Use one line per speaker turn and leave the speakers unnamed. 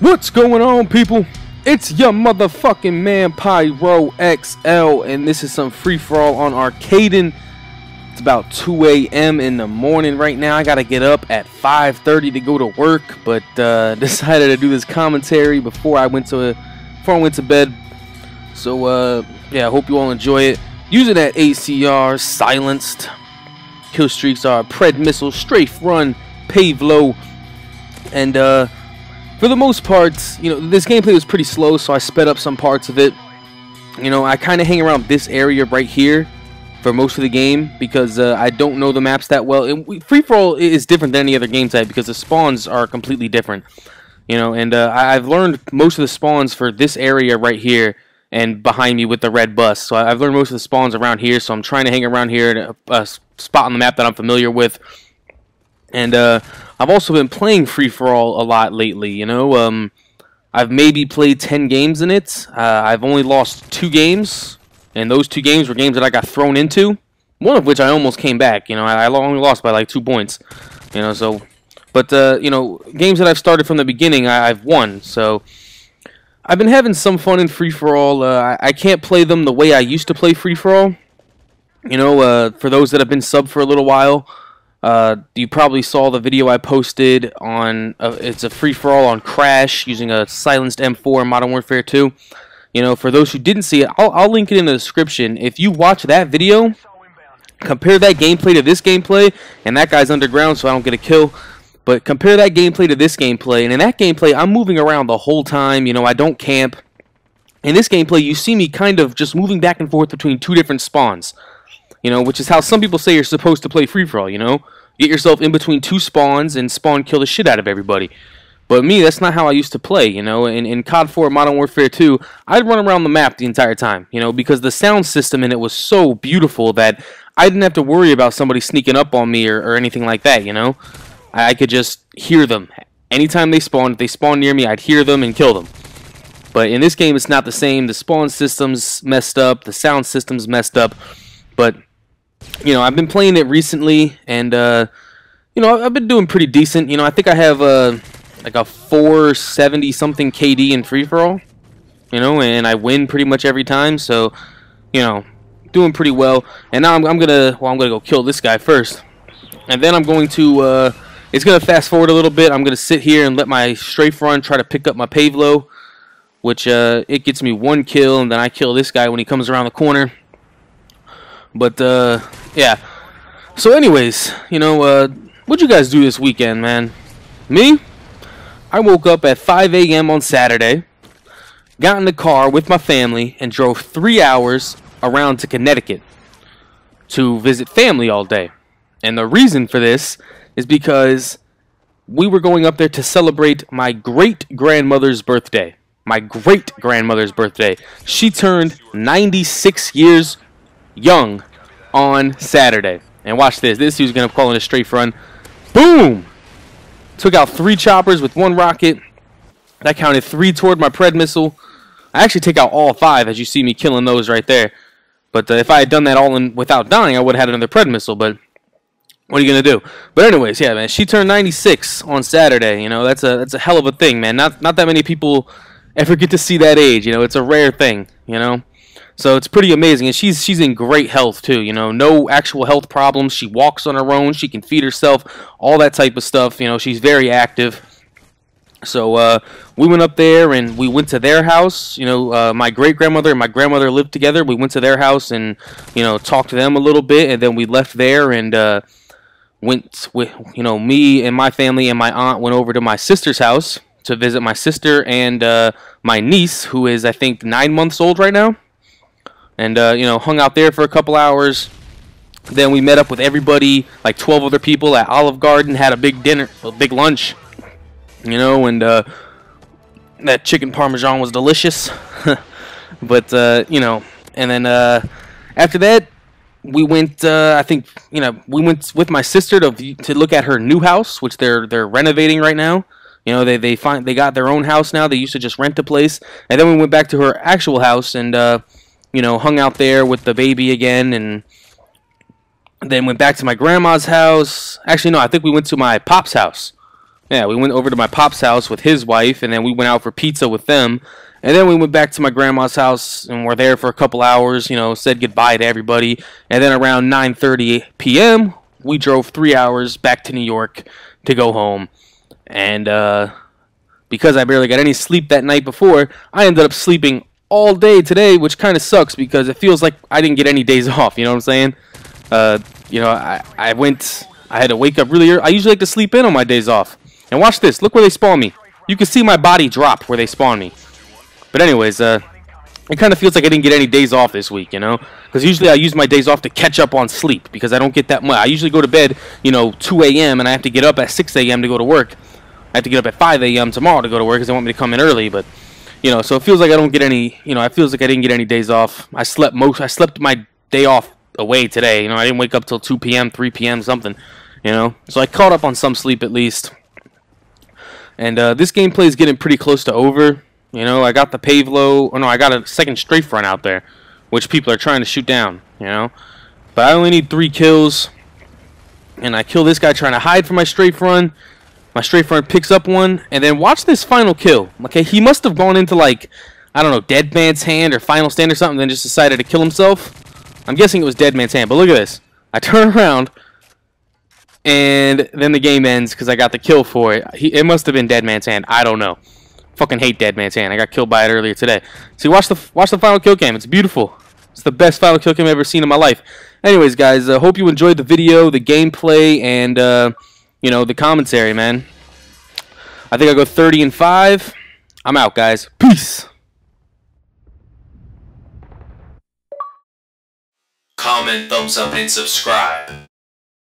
What's going on, people? It's your motherfucking man PYRO XL, and this is some free-for-all on Arcading. It's about 2 a.m. in the morning right now. I gotta get up at 5:30 to go to work, but decided to do this commentary before I went to bed. So yeah, I hope you all enjoy it. Using that ACR, silenced. Kill streaks are pred missile, strafe run, pave low, and for the most part, you know, this gameplay was pretty slow, so I sped up some parts of it. You know, I kind of hang around this area right here for most of the game because I don't know the maps that well. And free-for-all is different than any other game type because the spawns are completely different. You know, and I've learned most of the spawns for this area right here and behind me with the red bus. So I've learned most of the spawns around here, so I'm trying to hang around here at a spot on the map that I'm familiar with. And I've also been playing free-for-all a lot lately, you know. I've maybe played 10 games in it. I've only lost 2 games, and those 2 games were games that I got thrown into, one of which I almost came back. You know, I only lost by like 2 points, you know, so... But, you know, games that I've started from the beginning, I've won, so... I've been having some fun in free-for-all. I can't play them the way I used to play free-for-all. You know, for those that have been subbed for a little while... you probably saw the video I posted on, it's a free-for-all on Crash using a silenced M4 in Modern Warfare 2. You know, for those who didn't see it, I'll link it in the description. If you watch that video, compare that gameplay to this gameplay, and that guy's underground so I don't get a kill, but compare that gameplay to this gameplay, and in that gameplay, I'm moving around the whole time, you know, I don't camp. In this gameplay, you see me kind of just moving back and forth between 2 different spawns. You know, which is how some people say you're supposed to play free-for-all, you know? Get yourself in between 2 spawns and spawn kill the shit out of everybody. But me, that's not how I used to play, you know? In COD 4 Modern Warfare 2, I'd run around the map the entire time, you know? Because the sound system in it was so beautiful that I didn't have to worry about somebody sneaking up on me or anything like that, you know? I could just hear them. Anytime they spawned, if they spawned near me, I'd hear them and kill them. But in this game, it's not the same. The spawn system's messed up. The sound system's messed up. But... you know, I've been playing it recently, and, you know, I've been doing pretty decent. You know, I think I have, like a 470-something KD in free-for-all, you know, and I win pretty much every time, so, you know, doing pretty well. And now I'm gonna go kill this guy first. And then I'm going to, it's gonna fast-forward a little bit. I'm gonna sit here and let my strafe run try to pick up my pave low, which, it gets me 1 kill, and then I kill this guy when he comes around the corner. But, yeah. So anyways, you know, what'd you guys do this weekend, man? Me? I woke up at 5 a.m. on Saturday, got in the car with my family, and drove 3 hours around to Connecticut to visit family all day. And the reason for this is because we were going up there to celebrate my great-grandmother's birthday. My great-grandmother's birthday. She turned 96 years young on Saturday. And watch this. This dude's gonna call in a strafe run. Boom! Took out 3 choppers with 1 rocket. That counted 3 toward my pred missile. I actually take out all 5 as you see me killing those right there. But if I had done that all in without dying, I would have had another pred missile. But what are you gonna do? But anyways, yeah, man. She turned 96 on Saturday. You know, that's a hell of a thing, man. Not that many people ever get to see that age. You know, it's a rare thing. You know. So it's pretty amazing, and she's in great health too, you know, no actual health problems. She walks on her own, she can feed herself, all that type of stuff, you know, she's very active. So we went up there and we went to their house, you know, my great-grandmother and my grandmother lived together. We went to their house and, you know, talked to them a little bit, and then we left there and went with, you know, me and my family and my aunt went over to my sister's house to visit my sister and my niece, who is, I think, 9 months old right now. And, you know, hung out there for a couple hours. Then we met up with everybody, like 12 other people at Olive Garden, had a big dinner, a big lunch, you know, and that chicken parmesan was delicious. But, you know, and then after that, we went, I think, you know, we went with my sister to look at her new house, which they're renovating right now. You know, they got their own house now. They used to just rent a place. And then we went back to her actual house and, you know, hung out there with the baby again and, Then went back to my grandma's house. Actually, no, I think we went to my pop's house. Yeah, we went over to my pop's house with his wife, and then we went out for pizza with them. And then we went back to my grandma's house, and we're there for a couple hours, you know, said goodbye to everybody. And then around 9:30 p.m., we drove 3 hours back to New York to go home. And because I barely got any sleep that night before, I ended up sleeping all day today, which kind of sucks because it feels like I didn't get any days off, you know what I'm saying? You know, I had to wake up really early. I usually like to sleep in on my days off. And watch this. Look where they spawn me. You can see my body drop where they spawn me. But anyways, it kind of feels like I didn't get any days off this week, you know? Because usually I use my days off to catch up on sleep because I don't get that much. I usually go to bed, you know, 2 a.m. and I have to get up at 6 a.m. to go to work. I have to get up at 5 a.m. tomorrow to go to work because they want me to come in early. But, you know, so it feels like I don't get any, you know, it feels like I didn't get any days off. I slept my day off away today. You know, I didn't wake up till 2 p.m., 3 p.m., something, you know? So I caught up on some sleep at least. And this gameplay is getting pretty close to over. You know, I got the Pavlo, or no, I got a second strafe front out there, which people are trying to shoot down, you know? But I only need 3 kills, and I kill this guy trying to hide from my strafe run. My strafe run picks up one, and then watch this final kill. Okay, he must have gone into, like, I don't know, Dead Man's Hand or Final Stand or something, then just decided to kill himself. I'm guessing it was Dead Man's Hand, but look at this. I turn around, and then the game ends because I got the kill for it. It must have been Dead Man's Hand. I don't know. Fucking hate Dead Man's Hand. I got killed by it earlier today. See, watch the final kill cam. It's beautiful. It's the best final kill cam I've ever seen in my life. Anyways, guys, hope you enjoyed the video, the gameplay, and you know, the commentary, man. I think I go 30-5. I'm out, guys. Peace.
Comment, thumbs up, and subscribe.